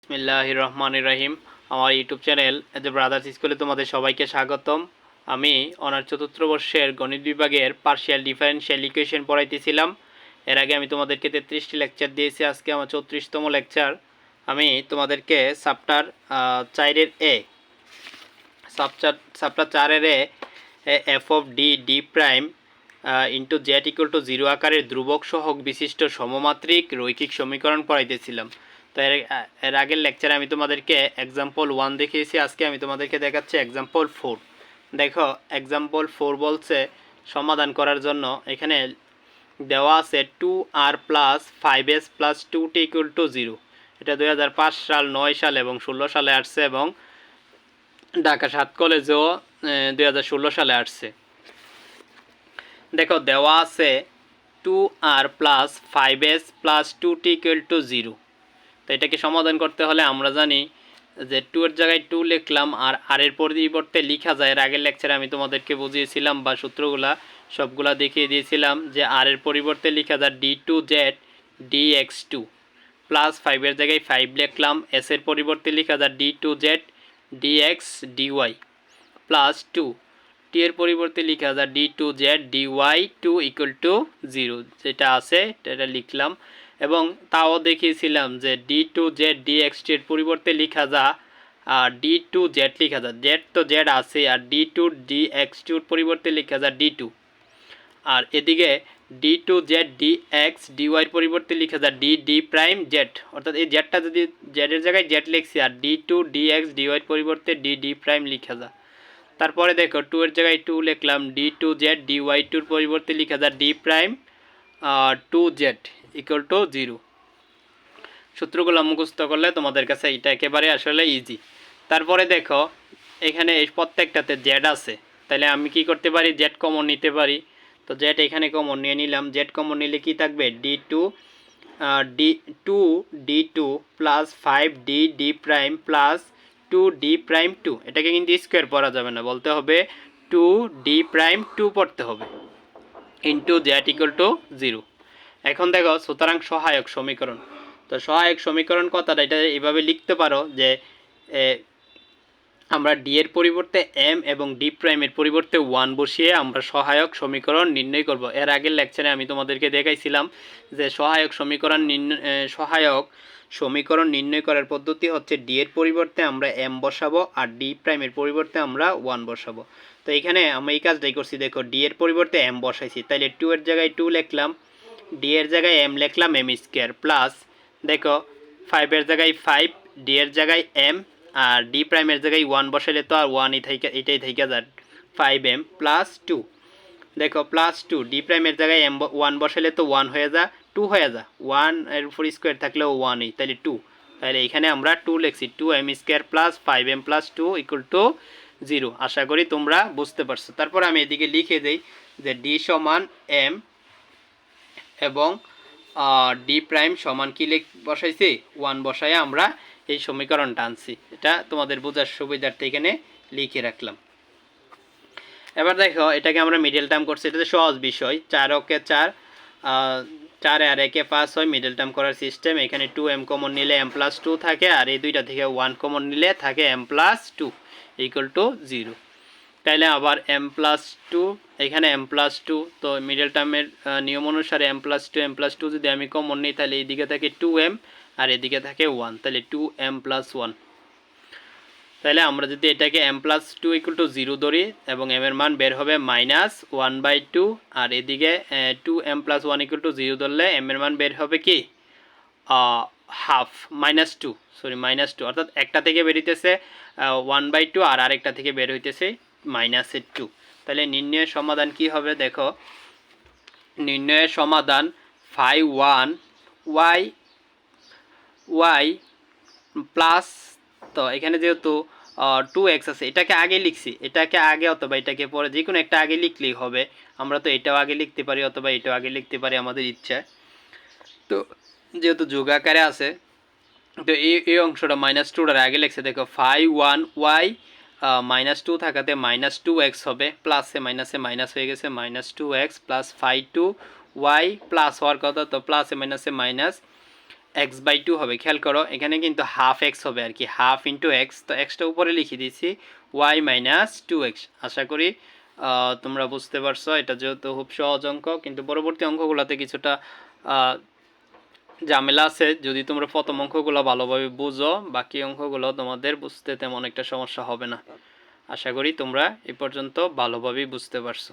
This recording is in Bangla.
বিসমিল্লাহির রহমানির রহিম। আমার ইউটিউব চ্যানেল দ্য ব্রাদার্স স্কুলে তোমাদের সবাইকে স্বাগতম। আমি অনার্স চতুর্থ বর্ষের গণিত বিভাগের পার্শিয়াল ডিফারেনশিয়াল ইকুয়েশন পড়াইতেছিলাম। এর আগে আমি তোমাদেরকে 33টি লেকচার দিয়েছি, আজকে আমার 34তম লেকচার। আমি তোমাদেরকে চ্যাপ্টার 4-এর এ চ্যাপ্টার 4-এর F of D prime into Z equal to 0 আকারের ধ্রুবক সহগ বিশিষ্ট সমমাত্রিক রৈখিক সমীকরণ পড়াইতেছিলাম। তো এর আগের লেকচারে আমি তোমাদেরকে এক্সাম্পল 1 দেখিয়েছি, আজকে আমি তোমাদেরকে দেখাচ্ছি এক্সাম্পল 4। দেখো এক্সাম্পল 4 বলছে সমাধান করার জন্য এখানে দেওয়া আছে 2r plus 5s plus 2t equal to 0। এটা 2005 সাল, 9 সাল এবং 16 সালে আসছে, এবং ঢাকা 7 কলেজেও 2016 সালে আসছে। দেখো দেওয়া আছে 2r plus 5s plus 2t equal to 0। তো এটাকে সমাধান করতে হলে আমরা জানি যে 2 এর জায়গায় 2 লিখলাম, আর r এর পরিবর্তে লেখা যায়। এর আগের লেকচারে আমি তোমাদেরকে বুঝিয়েছিলাম বা সূত্রগুলা সবগুলা দেখিয়ে দিয়েছিলাম যে r এর পরিবর্তে লেখা যায় d2z dx2 প্লাস 5 এর জায়গায় 5 লিখলাম, s এর পরিবর্তে লেখা যায় d2z dx dy plus 2, t এর পরিবর্তে লেখা যায় d2z dy2 ইকুয়াল টু 0। যেটা আছে এটা লিখলাম, এবং তাও দেখিয়েছিলাম যে d2z dxt এর পরিবর্তে লেখা যায় d2z লেখা যায়, z তো z আছে, আর d2 dx2 এর পরিবর্তে লেখা যায় d2, আর এদিকে d2z dx dy এর পরিবর্তে লেখা যায় d প্রাইম z। অর্থাৎ এই জেডটা যদি z এর জায়গায় z লিখছি, আর d2 dx dy এর পরিবর্তে d প্রাইম লেখা যায়। তারপরে দেখো 2 এর জায়গায় 2 লিখলাম, d2z dy2 এর পরিবর্তে লেখা যায় d prime 2z equal to 0। সূত্রগুলো মুখস্থ করলে তোমাদের কাছে এটা একেবারে আসলে ইজি। তারপরে দেখো এখানে এই প্রত্যেকটাতে জেড আছে, তাহলে আমি কি করতে পারি, জেড কমন নিতে পারি। তো জেড এখানে কমন নিয়ে নিলাম, জেড কমন নিলে কি থাকবে, d2 plus 5d d prime plus 2d prime 2। এটাকে কিন্তু স্কোয়ার পড়া যাবে না, বলতে হবে 2d প্রাইম 2 পড়তে হবে ইন্টু জেড ইকুয়াল টু 0। এখন দেখো সুতরাং সহায়ক সমীকরণ। তো সহায়ক সমীকরণ কথাটা এটা এইভাবে লিখতে পারো যে আমরা ডি এর পরিবর্তে এম এবং ডি প্রাইমের পরিবর্তে 1 বসিয়ে আমরা সহায়ক সমীকরণ নির্ণয় করব। এর আগের লেকচারে আমি তোমাদেরকে দেখাইছিলাম যে সহায়ক সমীকরণ নির্ণয় করার পদ্ধতি হচ্ছে ডি এর পরিবর্তে আমরা এম বসাবো, আর ডি প্রাইমের পরিবর্তে আমরা 1 বসাবো। তো এখানে আমি এই কাজটাই করছি, দেখো ডি এর পরিবর্তে এম বসাইছি, তাইলে 2 এর জায়গায় 2 লিখলাম, ডি এর জায়গায় এম লিখলাম এম স্কোয়ার, প্লাস দেখো 5 এর জায়গায় 5, ডি এর জায়গায় এম, আর ডি প্রাইমের জায়গায় 1 বসাইলে তো আর 1ই থাকে, এটাই থেকে যায় 5m প্লাস 2। দেখো প্লাস 2, ডি প্রাইমের জায়গায় এম 1 বসাইলে তো 1 হয়ে যায়, 2 হয়ে যায়, 1 এর উপর স্কোয়ার থাকলেও 1ই, তাহলে 2। তাহলে এখানে আমরা 2 লিখছি, 2m square plus 5m plus 2 equal to 0। আশা করি তোমরা বুঝতে পারছো। তারপর আমি এদিকে লিখে দেই যে ডি সমান এম এবং ডি প্রাইম সমান কি বসাইছি, 1 বসায় আমরা এই সমীকরণটা আনছি। এটা তোমাদের বোঝার সুবিধার্থে এখানে লিখে রাখলাম। এবার দেখো এটাকে আমরা মিডল টার্ম করছি, এটা সহজ বিষয়, 4 ওকে 4, 4 আর 1 5 হয় মিডল টার্ম করার সিস্টেম। এখানে 2m কমন নিলে m প্লাস 2 থাকে, আর এই দুইটা থেকে 1 কমন নিলে থাকে m প্লাস 2 ইকুয়াল টু 0। তাইলে আবার m প্লাস 2, এখানে m প্লাস 2, তো মিডল টার্মের নিয়ম অনুসারে m প্লাস 2 যদি আমি কমন নিই, তাহলে এইদিকে থাকে 2m আর এদিকে থাকে 1, তাহলে 2m প্লাস 1। তাহলে আমরা যদি এটাকে m প্লাস 2 ইকুয়াল টু 0 ধরি, এবং m এর মান বের হবে -1/2, আর এদিকে 2m প্লাস 1 ইকুয়াল টু 0 ধরলে m এর মান বের হবে কি হাফ, -2, অর্থাৎ একটা থেকে বের হইতেছে 1/2 আর আরেকটা থেকে বের হইতেছে -2। তাহলে নির্ণয়ের সমাধান কি হবে, দেখো নির্ণয়ের সমাধান 5y প্লাস, তো এখানে যেহেতু 2x আছে, এটাকে আগে লিখছি, এটাকে আগে অথবা এটাকে পরে, যে কোনো একটা আগে লিখলেই হবে। আমরা তো এটাও আগে লিখতে পারি অথবা এটাও আগে লিখতে পারি, আমাদের ইচ্ছা। তো যেহেতু যোগ আকারে আছে, তো এই অংশটা -2টার আগে লিখছে। দেখো 5y -2 থাকাতে -2x হবে, প্লাসে মাইনাসে মাইনাস হয়ে গেছে, -2x প্লাস 5 2y প্লাস হওয়ার কথা, তো প্লাসে মাইনাসে মাইনাস, x/2 হবে। খেয়াল করো এখানে কিন্তু হাফ এক্স হবে আর কি, হাফ ইন্টু এক্স, তো এক্সটা উপরে লিখে দিয়েছি y মাইনাস 2x। আশা করি তোমরা বুঝতে পারছো। এটা যেহেতু খুব সহজ অঙ্ক, কিন্তু পরবর্তী অঙ্কগুলোতে কিছুটা ঝামেলা আছে। যদি তোমরা প্রথম অঙ্কগুলো ভালোভাবে বুঝো, বাকি অঙ্কগুলো তোমাদের বুঝতে তেমন একটা সমস্যা হবে না। আশা করি তোমরা এ পর্যন্ত ভালোভাবেই বুঝতে পারছো।